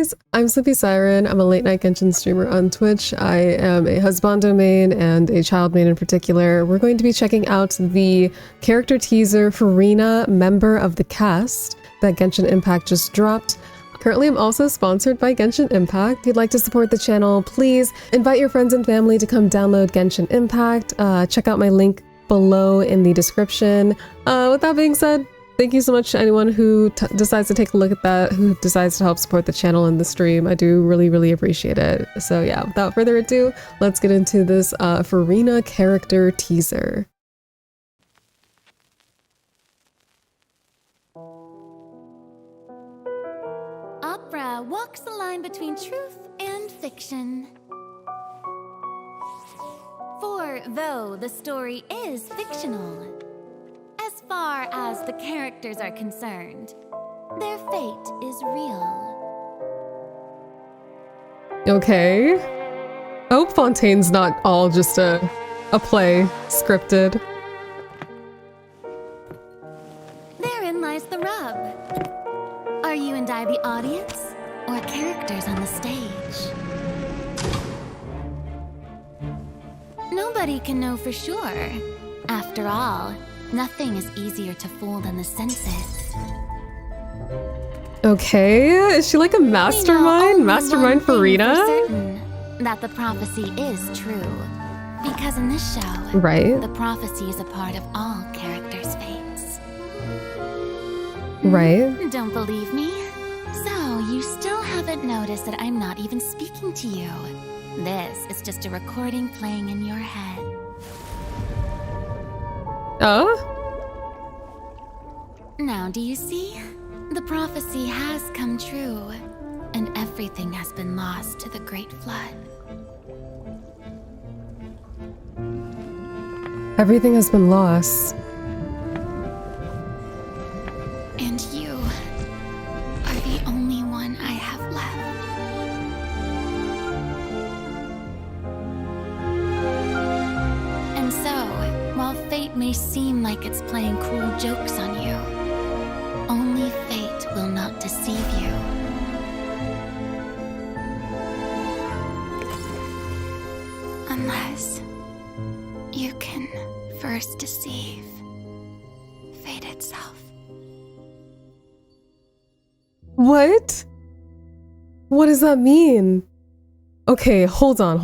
guys, I'm SleepySyren. I'm a late night Genshin streamer on Twitch. I am a Husbando main and a child main in particular. We're going to be checking out the character teaser Furina, member of the cast, that Genshin Impact just dropped. Currently, I'm also sponsored by Genshin Impact. If you'd like to support the channel, please invite your friends and family to come download Genshin Impact. Check out my link below in the description. With that being said, thank you so much to anyone who decides to take a look at that, who decides to help support the channel and the stream. I do really appreciate it. So yeah, without further ado, let's get into this Furina character teaser. Opera walks the line between truth and fiction. For though the story is fictional, as far as the characters are concerned, their fate is real. Okay. I hope Fontaine's not all just a play, scripted. Therein lies the rub. Are you and I the audience, or characters on the stage? Nobody can know for sure. After all, nothing is easier to fool than the senses. Okay, is she like a mastermind? Mastermind Furina? For certain that the prophecy is true. Because in this show, right, the prophecy is a part of all characters' fates. Right. Don't believe me? So, you still haven't noticed that I'm not even speaking to you. This is just a recording playing in your head. Now, do you see? The prophecy has come true, and everything has been lost to the Great Flood. Everything has been lost. And you are the only one I have left. And so, while fate may seem like it's playing cruel jokes on you, only fate will not deceive you. Unless you can first deceive fate itself. What? What does that mean? Okay, hold on.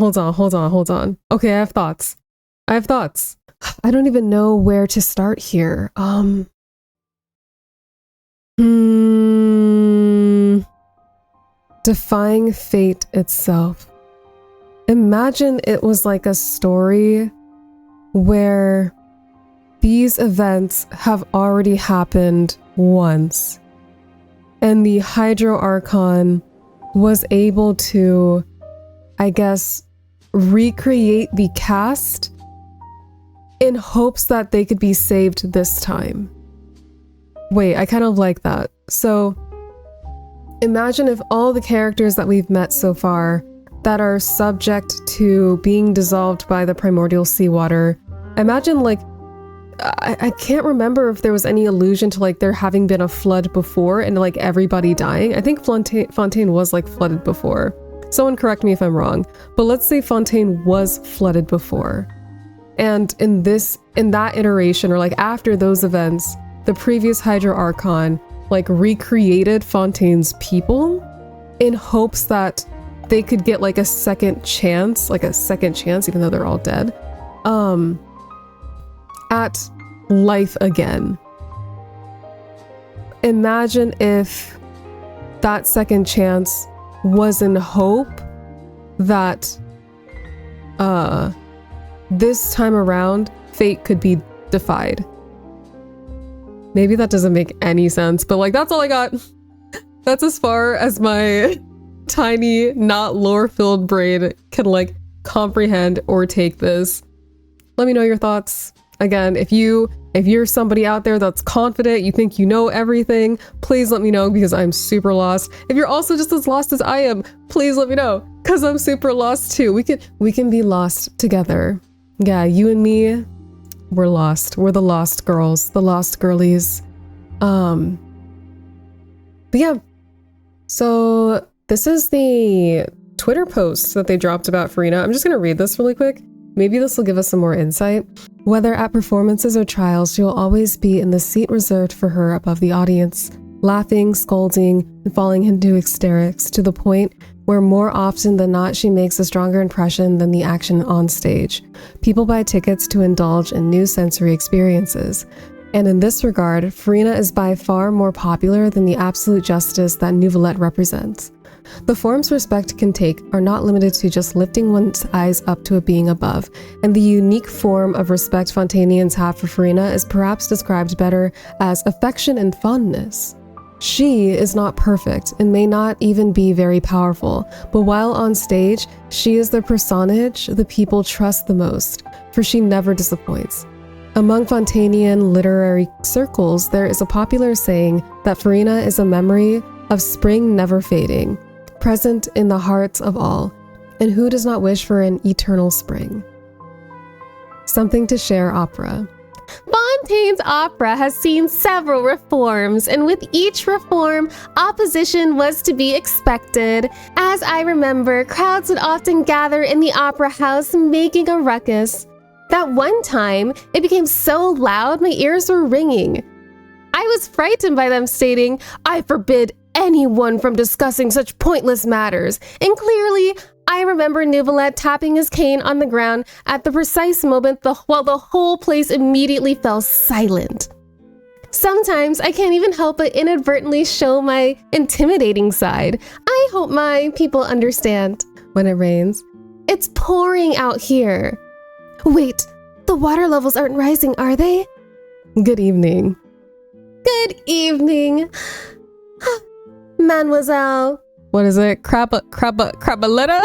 Okay, I have thoughts. I don't even know where to start here. Defying fate itself. Imagine it was like a story where these events have already happened once, and the Hydro Archon was able to, I guess, recreate the cast in hopes that they could be saved this time. Wait, I kind of like that. So imagine if all the characters that we've met so far that are subject to being dissolved by the primordial seawater, imagine like, I can't remember if there was any allusion to like there having been a flood before and like everybody dying. I think Fontaine was like flooded before. Someone correct me if I'm wrong, but let's say Fontaine was flooded before. And in that iteration, or like after those events, the previous Hydro Archon like recreated Fontaine's people in hopes that they could get like a second chance, even though they're all dead, at life again. Imagine if that second chance was in hope that this time around fate could be defied. Maybe that doesn't make any sense, but like that's all I got. That's as far as my tiny, not lore-filled brain can like comprehend or take this. Let me know your thoughts. Again, if you're somebody out there that's confident, you think you know everything, please let me know because I'm super lost. If you're also just as lost as I am, please let me know because I'm super lost too. We can be lost together. Yeah, you and me, we're lost. We're the lost girls, the lost girlies. But yeah, so This is the Twitter post that they dropped about Furina. I'm just going to read this really quick. Maybe this will give us some more insight. Whether at performances or trials, she will always be in the seat reserved for her above the audience, laughing, scolding, and falling into hysterics to the point where more often than not she makes a stronger impression than the action on stage. People buy tickets to indulge in new sensory experiences. And in this regard, Furina is by far more popular than the absolute justice that Nouvellette represents. The forms respect can take are not limited to just lifting one's eyes up to a being above, and the unique form of respect Fontanians have for Furina is perhaps described better as affection and fondness. She is not perfect and may not even be very powerful, but while on stage, she is the personage the people trust the most, for she never disappoints. Among Fontanian literary circles, there is a popular saying that Furina is a memory of spring never fading, present in the hearts of all, and who does not wish for an eternal spring? Something to Share opera. Fontaine's opera has seen several reforms, and with each reform, opposition was to be expected. As I remember, crowds would often gather in the opera house making a ruckus. That one time, it became so loud my ears were ringing. I was frightened by them stating, "I forbid anyone from discussing such pointless matters," and clearly, I remember Nouvellette tapping his cane on the ground at the precise moment while the whole place immediately fell silent. Sometimes I can't even help but inadvertently show my intimidating side. I hope my people understand. When it rains, It's pouring out here. Wait, the water levels aren't rising, are they? good evening. Good evening. Mademoiselle. What is it? Crabaletta?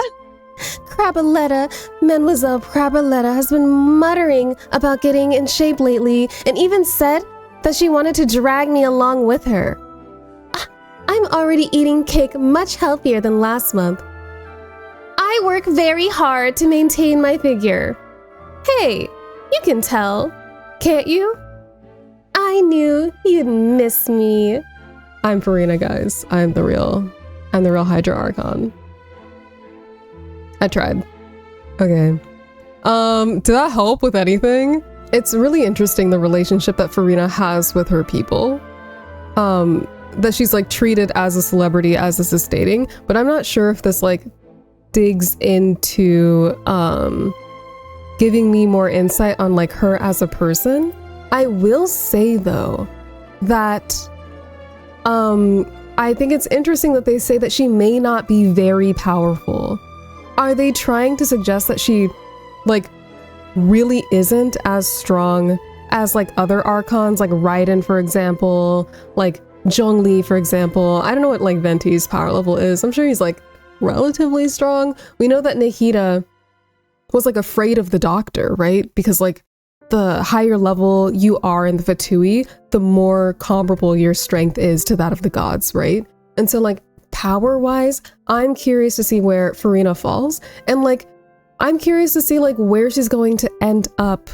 Crabaletta, Mademoiselle Crabaletta has been muttering about getting in shape lately and even said that she wanted to drag me along with her. I'm already eating cake much healthier than last month. I work very hard to maintain my figure. Hey, you can tell, can't you? I knew you'd miss me. I'm Furina, guys. I'm the real Hydra Archon. I tried. Okay. Did that help with anything? It's really interesting, the relationship that Furina has with her people. That she's like treated as a celebrity, as this is stating, but I'm not sure if this like digs into giving me more insight on like her as a person. I will say though that I think it's interesting that they say that she may not be very powerful. Are they trying to suggest that she like really isn't as strong as like other Archons, like Raiden, for example, like Zhongli, for example? I don't know what like Venti's power level is. I'm sure he's like relatively strong. We know that Nahida was like afraid of the doctor, right? Because like the higher level you are in the Fatui, the more comparable your strength is to that of the gods, right? And so like power-wise, I'm curious to see where Furina falls, and like I'm curious to see like where she's going to end up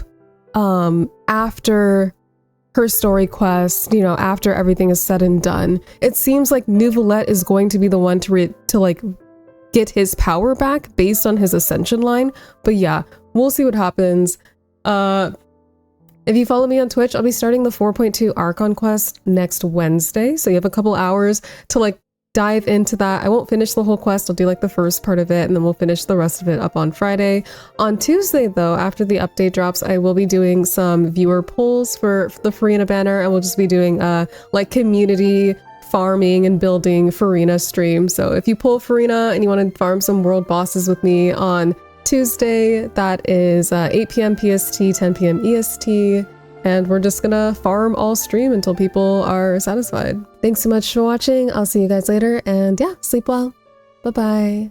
after her story quest, you know, after everything is said and done. It seems like Nouvellette is going to be the one to like get his power back based on his ascension line. But yeah, we'll see what happens. If you follow me on Twitch, I'll be starting the 4.2 Archon quest next Wednesday, so you have a couple hours to like dive into that. I won't finish the whole quest. I'll do like the first part of it, and then we'll finish the rest of it up on Friday. On Tuesday though, after the update drops, I will be doing some viewer polls for the Furina banner, and we'll just be doing like community farming and building Furina stream. So if you pull Furina and you want to farm some world bosses with me on Tuesday, that is 8 p.m. PST, 10 p.m. EST, and we're just gonna farm all stream until people are satisfied. Thanks so much for watching. I'll see you guys later, and yeah, sleep well. Bye-bye.